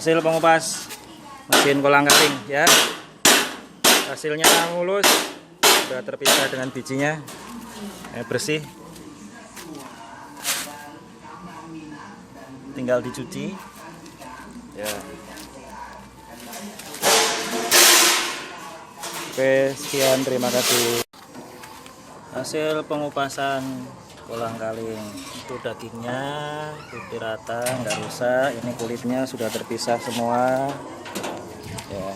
hasil pengupas mesin kolang kaling ya. Hasilnya mulus, sudah terpisah dengan bijinya, bersih, tinggal dicuci ya. Oke, sekian, terima kasih. Hasil pengupasan kolang kaling, itu dagingnya putih rata, nggak rusak. Ini kulitnya sudah terpisah semua ya.